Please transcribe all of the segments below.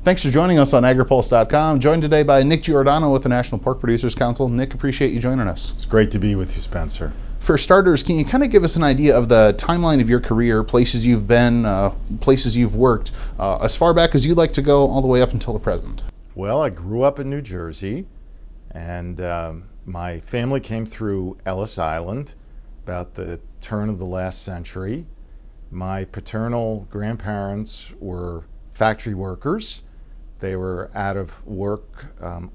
Thanks for joining us on Agri-Pulse.com. Joined today by Nick Giordano with the National Pork Producers Council. Nick, appreciate you joining us. It's great to be with you, Spencer. For starters, can you kind of give us an idea of the timeline of your career, places you've been, places you've worked, as far back as you'd like to go, all the way up until the present? Well, I grew up in New Jersey, and my family came through Ellis Island about the turn of the last century. My paternal grandparents were factory workers. They were out of work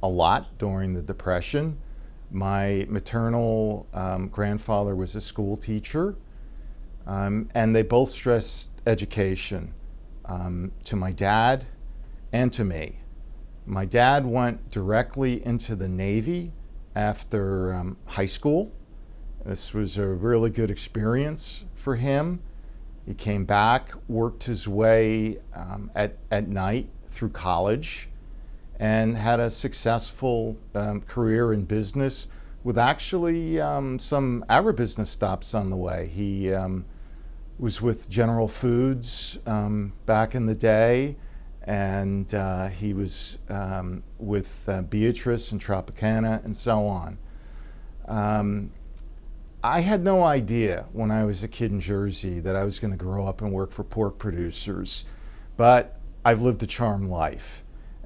a lot during the Depression. My maternal grandfather was a school teacher, and they both stressed education to my dad and to me. My dad went directly into the Navy after high school. This was a really good experience for him. He came back, worked his way at night through college, and had a successful career in business with actually some agribusiness stops on the way. He was with General Foods back in the day, and he was with Beatrice and Tropicana and so on. I had no idea when I was a kid in Jersey that I was going to grow up and work for pork producers, but I've lived a charmed life,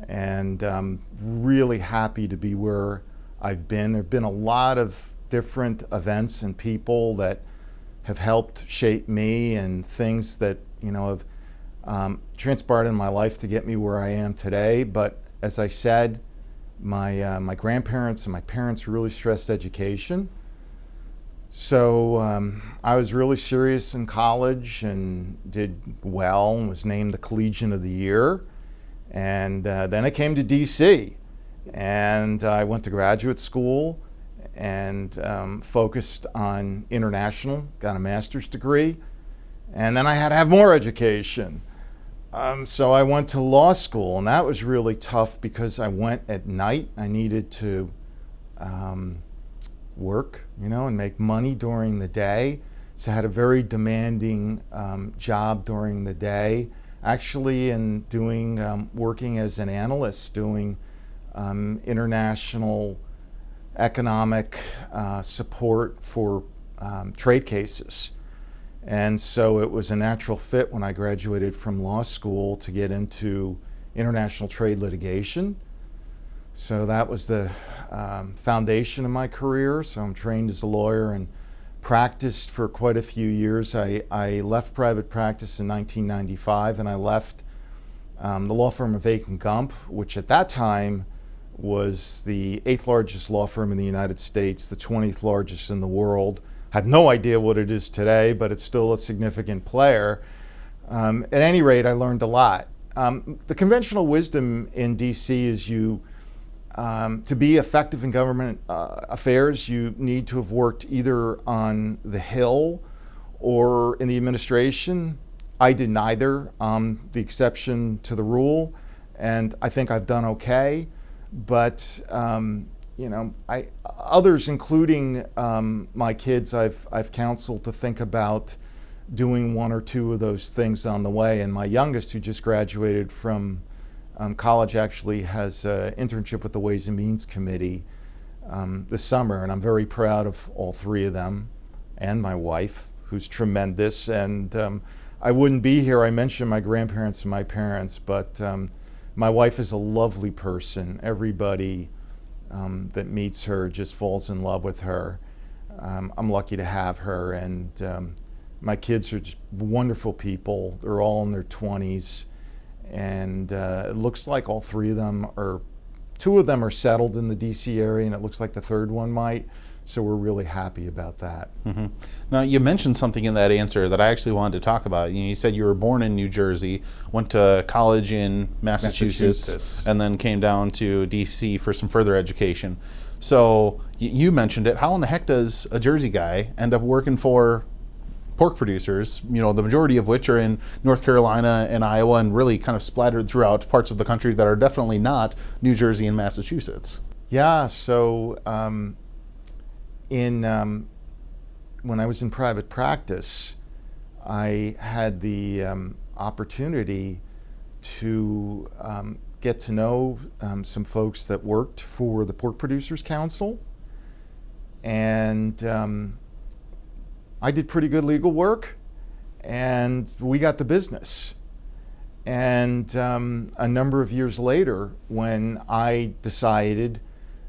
and I'm really happy to be where I've been. There have been a lot of different events and people that have helped shape me, and things that have transpired in my life to get me where I am today. But as I said, my grandparents and my parents really stressed education. So I was really serious in college and did well and was named the Collegian of the Year. And then I came to DC, and I went to graduate school and focused on international, got a master's degree, and then I had to have more education. So I went to law school, and that was really tough because I went at night. I needed to work, and make money during the day. So I had a very demanding job during the day, actually, in doing working as an analyst, doing international economic support for trade cases. And so it was a natural fit when I graduated from law school to get into international trade litigation. So that was the foundation of my career. So I'm trained as a lawyer and practiced for quite a few years. I left private practice in 1995, and I left the law firm of Aiken Gump, which at that time was the 8th largest law firm in the United States, the 20th largest in the world. Had no idea what it is today, but it's still a significant player. At any rate, I learned a lot. The conventional wisdom in DC is to be effective in government affairs, you need to have worked either on the Hill or in the administration. I did neither. The exception to the rule, and I think I've done okay. But others, including my kids, I've counseled to think about doing one or two of those things on the way. And my youngest, who just graduated from college, actually has an internship with the Ways and Means Committee this summer, and I'm very proud of all three of them, and my wife, who's tremendous. And I wouldn't be here. I mentioned my grandparents and my parents, but my wife is a lovely person. Everybody that meets her just falls in love with her. I'm lucky to have her, and my kids are just wonderful people. They're all in their 20s. And it looks like all three of them two of them are settled in the DC area, and it looks like the third one might. So we're really happy about that. Mm-hmm. Now, you mentioned something in that answer that I actually wanted to talk about. You said you were born in New Jersey, went to college in Massachusetts, and then came down to DC for some further education. So you mentioned it. How in the heck does a Jersey guy end up working for pork producers, the majority of which are in North Carolina and Iowa, and really kind of splattered throughout parts of the country that are definitely not New Jersey and Massachusetts? Yeah, so when I was in private practice, I had the opportunity to get to know some folks that worked for the Pork Producers Council, and I did pretty good legal work, and we got the business. And a number of years later, when I decided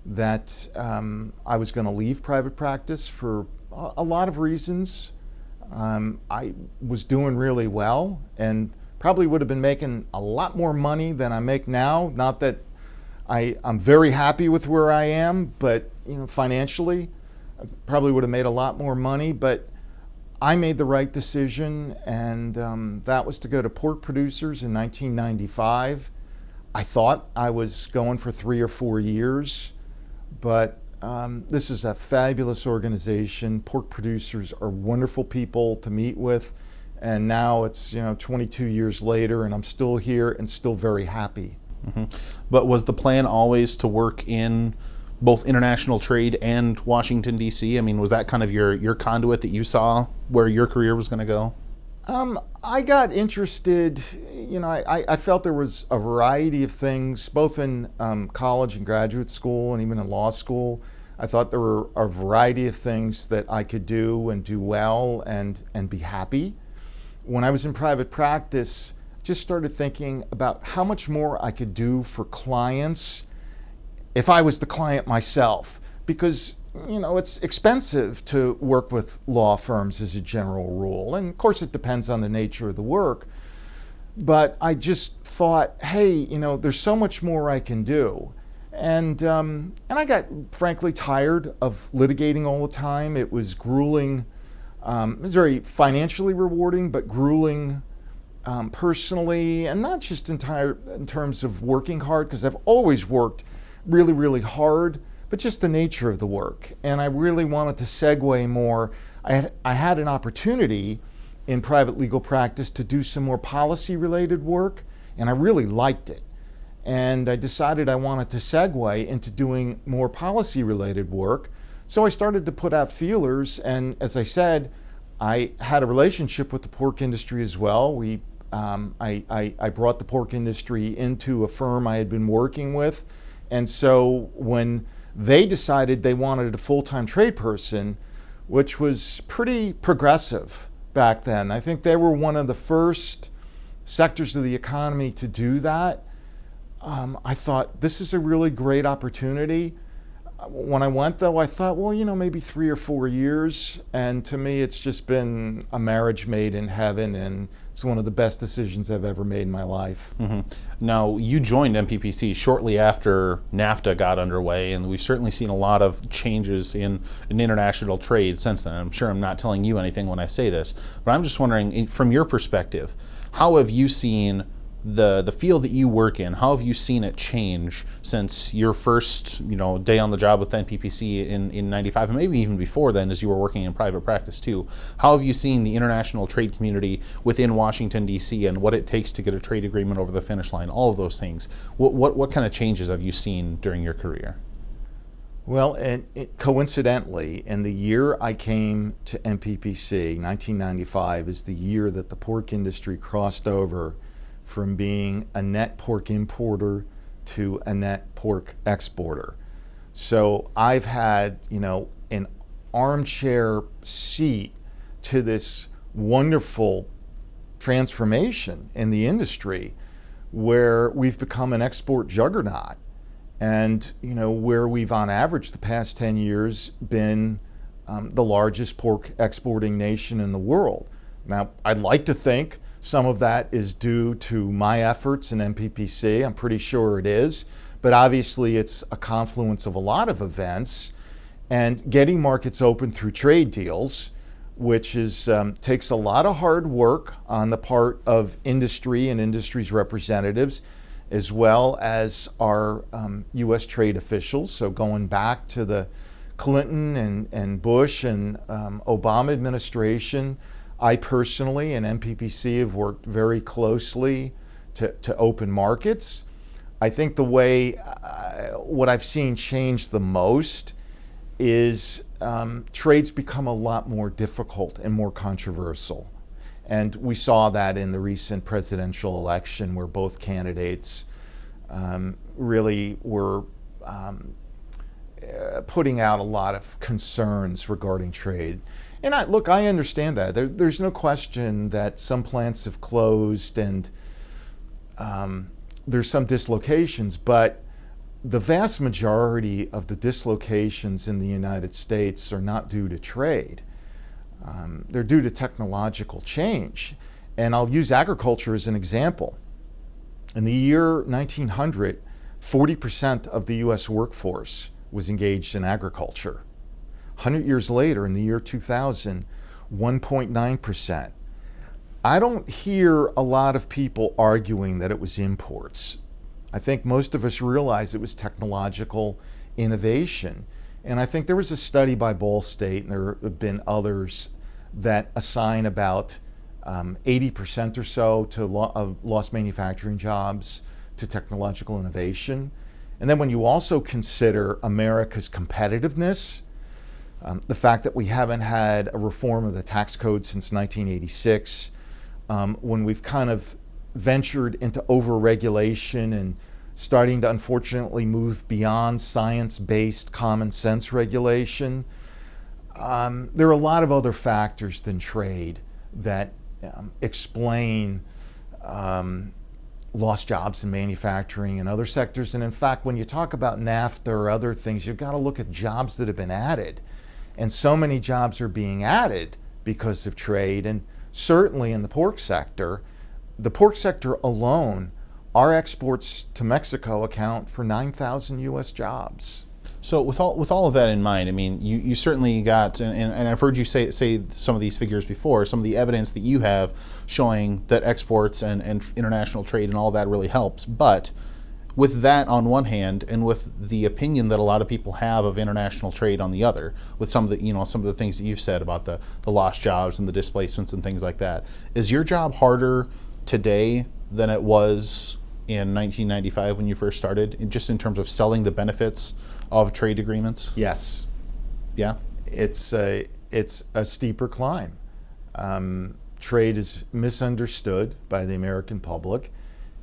that I was going to leave private practice for a lot of reasons, I was doing really well and probably would have been making a lot more money than I make now. Not that I'm very happy with where I am, but financially, I probably would have made a lot more money. But I made the right decision, and that was to go to Pork Producers in 1995. I thought I was going for 3 or 4 years, but this is a fabulous organization. Pork Producers are wonderful people to meet with, and now it's 22 years later, and I'm still here and still very happy. Mm-hmm. But was the plan always to work in both international trade and Washington, D.C.? I mean, was that kind of your conduit that you saw where your career was going to go? I got interested, I felt there was a variety of things, both in college and graduate school and even in law school. I thought there were a variety of things that I could do and do well and be happy. When I was in private practice, just started thinking about how much more I could do for clients if I was the client myself, because it's expensive to work with law firms as a general rule, and of course it depends on the nature of the work. But I just thought, hey, there's so much more I can do, and I got frankly tired of litigating all the time. It was grueling. It was very financially rewarding, but grueling personally, and not just in terms of working hard, because I've always worked really, really hard, but just the nature of the work. And I really wanted to segue more. I had an opportunity in private legal practice to do some more policy-related work, and I really liked it. And I decided I wanted to segue into doing more policy-related work. So I started to put out feelers, and as I said, I had a relationship with the pork industry as well. I brought the pork industry into a firm I had been working with. And so when they decided they wanted a full-time trade person, which was pretty progressive back then, I think they were one of the first sectors of the economy to do that. I thought, this is a really great opportunity. When I went, though, I thought, well, maybe 3 or 4 years. And to me, it's just been a marriage made in heaven, and it's one of the best decisions I've ever made in my life. Mm-hmm. Now, you joined NPPC shortly after NAFTA got underway, and we've certainly seen a lot of changes in international trade since then. I'm sure I'm not telling you anything when I say this, but I'm just wondering, from your perspective, how have you seen the field that you work in, how have you seen it change since your first day on the job with NPPC in 95, and maybe even before then as you were working in private practice too? How have you seen the international trade community within Washington, D.C. and what it takes to get a trade agreement over the finish line, all of those things? What kind of changes have you seen during your career? Well, and coincidentally, in the year I came to NPPC, 1995 is the year that the pork industry crossed over from being a net pork importer to a net pork exporter. So I've had, an armchair seat to this wonderful transformation in the industry where we've become an export juggernaut, and where we've on average the past 10 years been the largest pork exporting nation in the world. Now, I'd like to think some of that is due to my efforts in NPPC. I'm pretty sure it is, but obviously it's a confluence of a lot of events, and getting markets open through trade deals, which takes a lot of hard work on the part of industry and industry's representatives, as well as our U.S. trade officials. So going back to the Clinton and Bush and Obama administration, I personally and NPPC have worked very closely to open markets. I think the way, what I've seen change the most is trade's become a lot more difficult and more controversial. And we saw that in the recent presidential election where both candidates really were putting out a lot of concerns regarding trade. And I understand that. There's no question that some plants have closed and there's some dislocations, but the vast majority of the dislocations in the United States are not due to trade. They're due to technological change. And I'll use agriculture as an example. In the year 1900, 40% of the US workforce was engaged in agriculture. 100 years later, in the year 2000, 1.9%. I don't hear a lot of people arguing that it was imports. I think most of us realize it was technological innovation. And I think there was a study by Ball State, and there have been others, that assign about 80% or so of lost manufacturing jobs to technological innovation. And then when you also consider America's competitiveness, the fact that we haven't had a reform of the tax code since 1986, when we've kind of ventured into over-regulation and starting to unfortunately move beyond science-based common sense regulation, there are a lot of other factors than trade that explain lost jobs in manufacturing and other sectors. And in fact, when you talk about NAFTA or other things, you've got to look at jobs that have been added. And so many jobs are being added because of trade. And certainly in the pork sector alone, our exports to Mexico account for 9,000 US jobs. So with all of that in mind, I mean, you certainly got, and I've heard you say some of these figures before, some of the evidence that you have showing that exports and international trade and all that really helps. But with that on one hand, and with the opinion that a lot of people have of international trade on the other, with some of the things that you've said about the lost jobs and the displacements and things like that, is your job harder today than it was in 1995 when you first started, just in terms of selling the benefits of trade agreements? Yes. Yeah? It's a steeper climb. Trade is misunderstood by the American public,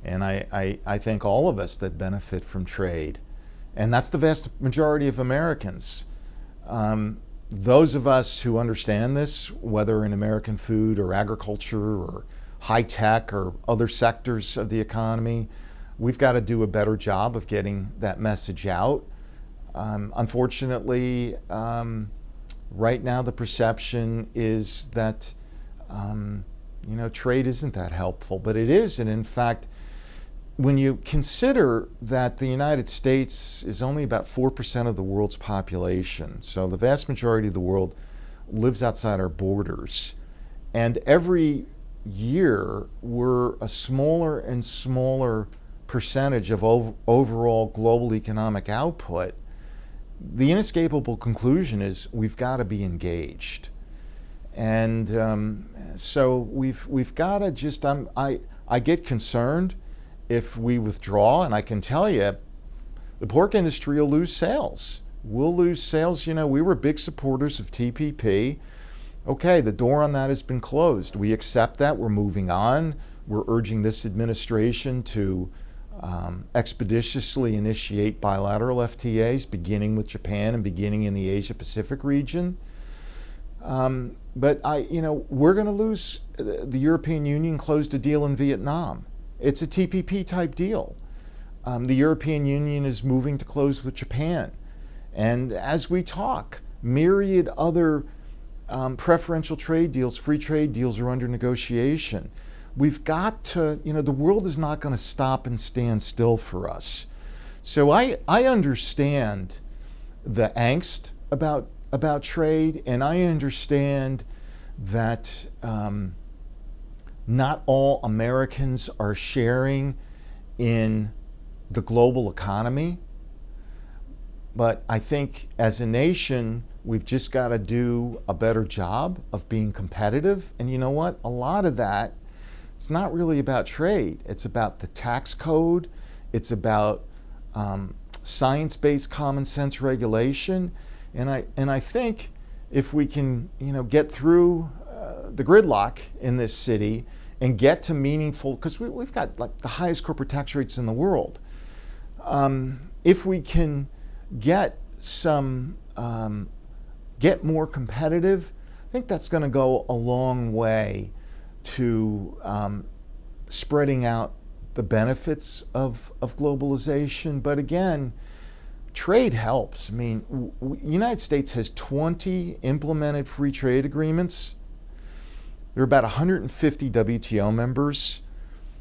and I think all of us that benefit from trade, and that's the vast majority of Americans. Those of us who understand this, whether in American food or agriculture or high tech or other sectors of the economy, we've got to do a better job of getting that message out. Unfortunately, right now the perception is that trade isn't that helpful, but it is. And in fact, when you consider that the United States is only about 4% of the world's population, so the vast majority of the world lives outside our borders, and every year we're a smaller and smaller percentage of overall global economic output, the inescapable conclusion is we've got to be engaged. And so we've got to just, I get concerned if we withdraw, and I can tell you, the pork industry will lose sales. We'll lose sales. We were big supporters of TPP. Okay, the door on that has been closed. We accept that. We're moving on. We're urging this administration to expeditiously initiate bilateral FTAs, beginning with Japan and beginning in the Asia-Pacific region. But we're going to lose. The European Union closed a deal in Vietnam. It's a TPP type deal. The European Union is moving to close with Japan. And as we talk, myriad other preferential trade deals, free trade deals are under negotiation. We've got to, the world is not going to stop and stand still for us. So I understand the angst about trade, and I understand that not all Americans are sharing in the global economy. But I think as a nation, we've just got to do a better job of being competitive. And you know what? A lot of that, it's not really about trade. It's about the tax code. It's about science-based common sense regulation. And I think if we can, get through the gridlock in this city and get to meaningful, because we've got like the highest corporate tax rates in the world. if we can get get more competitive, I think that's going to go a long way to spreading out the benefits of globalization. But again, trade helps. I mean, the United States has 20 implemented free trade agreements. There are about 150 WTO members.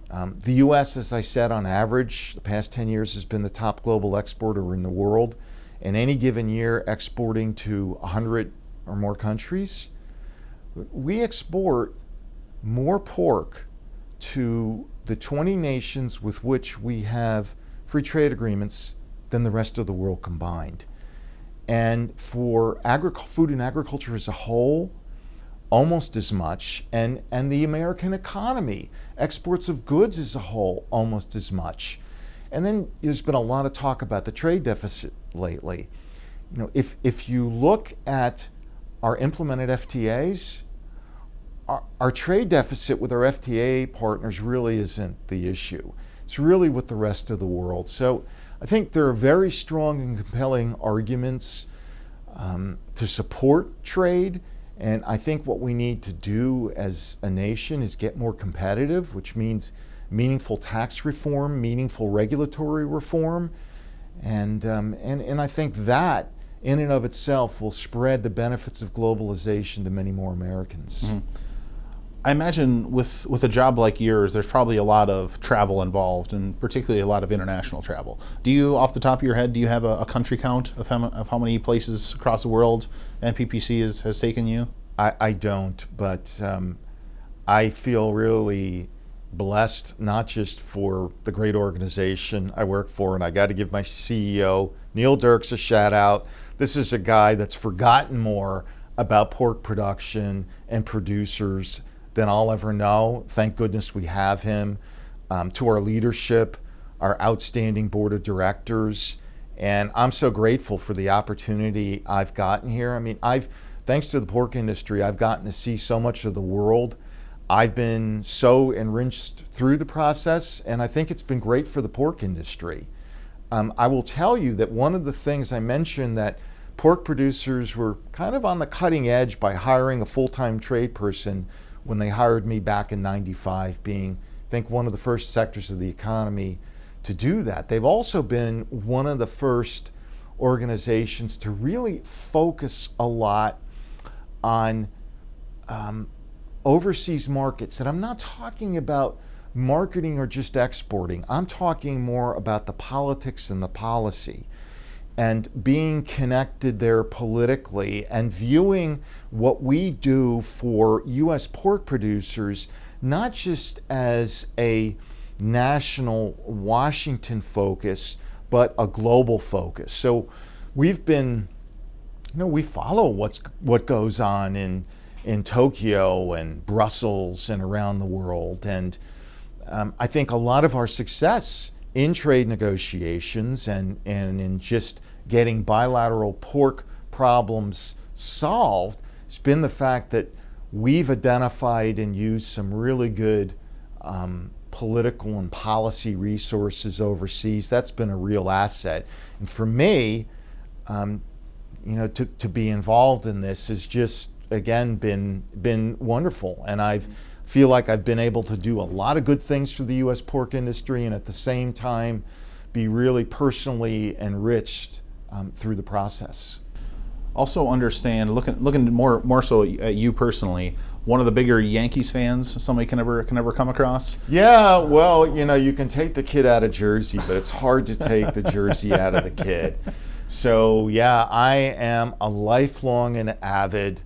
The U.S., as I said, on average, the past 10 years has been the top global exporter in the world. In any given year, exporting to 100 or more countries. We export more pork to the 20 nations with which we have free trade agreements than the rest of the world combined. And for food and agriculture as a whole, almost as much, and the American economy, exports of goods as a whole, almost as much. And then there's been a lot of talk about the trade deficit lately. You know, if you look at our implemented FTAs, our trade deficit with our FTA partners really isn't the issue. It's really with the rest of the world. So I think there are very strong and compelling arguments to support trade. And I think what we need to do as a nation is get more competitive, which means meaningful tax reform, meaningful regulatory reform. And I think that in and of itself will spread the benefits of globalization to many more Americans. Mm-hmm. I imagine with a job like yours, there's probably a lot of travel involved, and particularly a lot of international travel. Do you, off the top of your head, do you have a country count of how many places across the world NPPC has taken you? I don't, but I feel really blessed, not just for the great organization I work for, and I got to give my CEO, Neil Dirks, a shout out. This is a guy that's forgotten more about pork production and producers than I'll ever know. Thank goodness we have him. To our leadership, our outstanding board of directors, and I'm so grateful for the opportunity I've gotten here. I mean, thanks to the pork industry, I've gotten to see so much of the world. I've been so enriched through the process, and I think it's been great for the pork industry. I will tell you that one of the things I mentioned, that pork producers were kind of on the cutting edge by hiring a full-time trade person when they hired me back in '95, being, I think, one of the first sectors of the economy to do that. They've also been one of the first organizations to really focus a lot on overseas markets. And I'm not talking about marketing or just exporting. I'm talking more about the politics and the policy, and being connected there politically, and viewing what we do for U.S. pork producers not just as a national Washington focus, but a global focus. So we've been, we follow what goes on in Tokyo and Brussels and around the world. And I think a lot of our success in trade negotiations and in just getting bilateral pork problems solved has been the fact that we've identified and used some really good political and policy resources overseas. That's been a real asset. And for me, to be involved in this has just, again, been wonderful. And I feel like I've been able to do a lot of good things for the U.S. pork industry, and at the same time be really personally enriched through the process. Also understand, looking more so at you personally, one of the bigger Yankees fans somebody can ever come across? Yeah, well, you can take the kid out of Jersey, but it's hard to take the Jersey out of the kid. So yeah, I am a lifelong and avid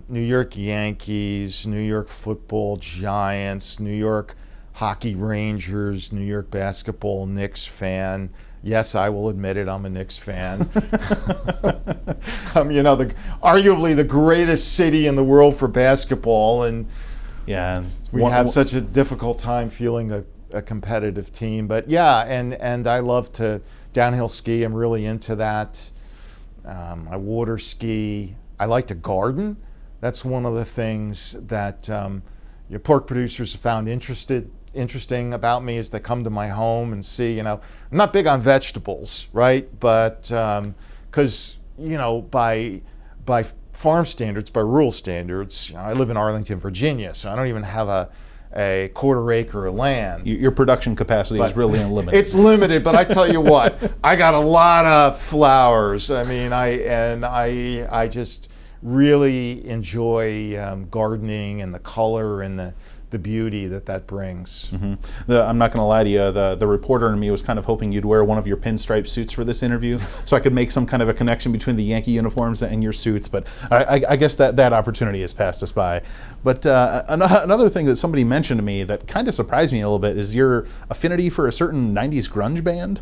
New York Yankees, New York Football Giants, New York Hockey Rangers, New York Basketball Knicks fan. Yes, I will admit it, I'm a Knicks fan. Arguably the greatest city in the world for basketball, and yeah, we have such a difficult time feeling a competitive team. But yeah, and I love to downhill ski. I'm really into that. I water ski. I like to garden. That's one of the things that pork producers have found interesting about me is they come to my home and see, I'm not big on vegetables, right? But because, by farm standards, by rural standards, I live in Arlington, Virginia, so I don't even have a quarter acre of land. Your production capacity is really unlimited. It's limited, but I tell you what, I got a lot of flowers. I mean, I just really enjoy gardening and the color and the beauty that brings. Mm-hmm. I'm not going to lie to you, the reporter in me was kind of hoping you'd wear one of your pinstripe suits for this interview so I could make some kind of a connection between the Yankee uniforms and your suits, but I guess that opportunity has passed us by. But another thing that somebody mentioned to me that kind of surprised me a little bit is your affinity for a certain 90s grunge band.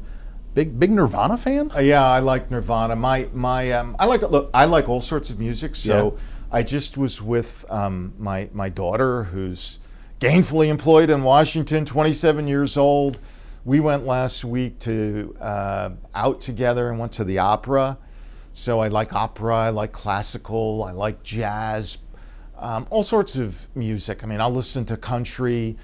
Big Nirvana fan? Yeah, I like Nirvana. I like all sorts of music. So yeah. I just was with my daughter, who's gainfully employed in Washington, 27 years old. We went last week to out together and went to the opera. So I like opera, I like classical, I like jazz, all sorts of music. I mean, I'll listen to country,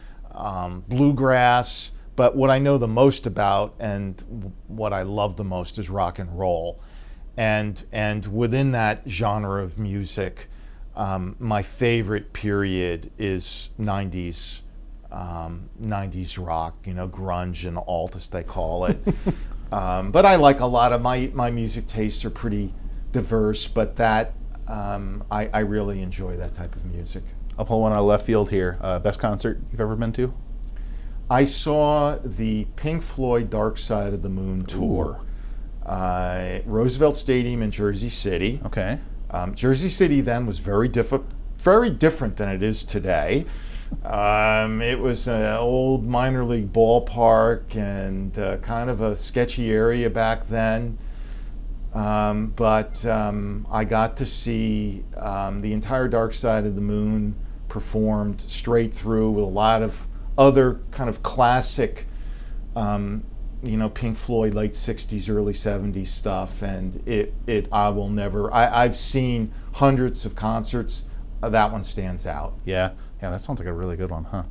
bluegrass, but what I know the most about and what I love the most is rock and roll. And within that genre of music, my favorite period is 90s rock, grunge and alt as they call it. But I like a lot of my music tastes are pretty diverse, but that I really enjoy that type of music. I'll pull one out of left field here. Best concert you've ever been to? I saw the Pink Floyd Dark Side of the Moon tour. Roosevelt Stadium in Jersey City. Okay. Jersey City then was very different than it is today. It was an old minor league ballpark and kind of a sketchy area back then. But I got to see the entire Dark Side of the Moon performed straight through with a lot of other kind of classic Pink Floyd late 60s, early 70s stuff, and I've seen hundreds of concerts. That one stands out. Yeah, that sounds like a really good one, huh?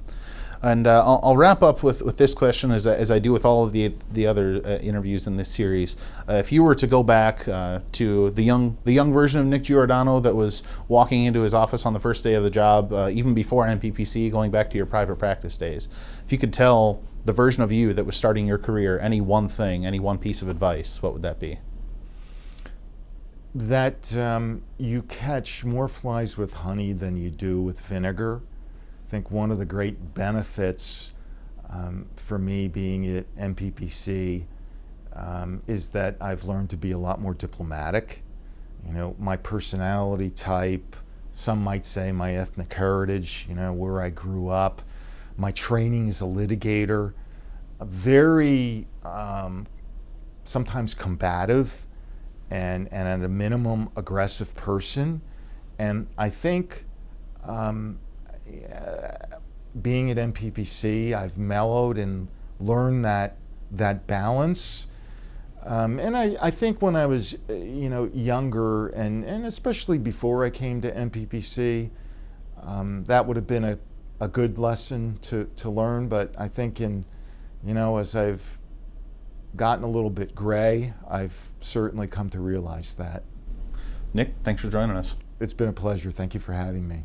And I'll wrap up with this question as I do with all of the other interviews in this series. If you were to go back to the young version of Nick Giordano that was walking into his office on the first day of the job, even before NPPC, going back to your private practice days, if you could tell the version of you that was starting your career any one thing, any one piece of advice, what would that be? That you catch more flies with honey than you do with vinegar. I think one of the great benefits for me being at NPPC is that I've learned to be a lot more diplomatic. My personality type, some might say my ethnic heritage, where I grew up, my training as a litigator, a very sometimes combative and at a minimum aggressive person. And I think being at NPPC, I've mellowed and learned that balance. And I think when I was younger and especially before I came to NPPC, that would have been a good lesson to learn. But I think as I've gotten a little bit gray, I've certainly come to realize that. Nick, thanks for joining us. It's been a pleasure. Thank you for having me.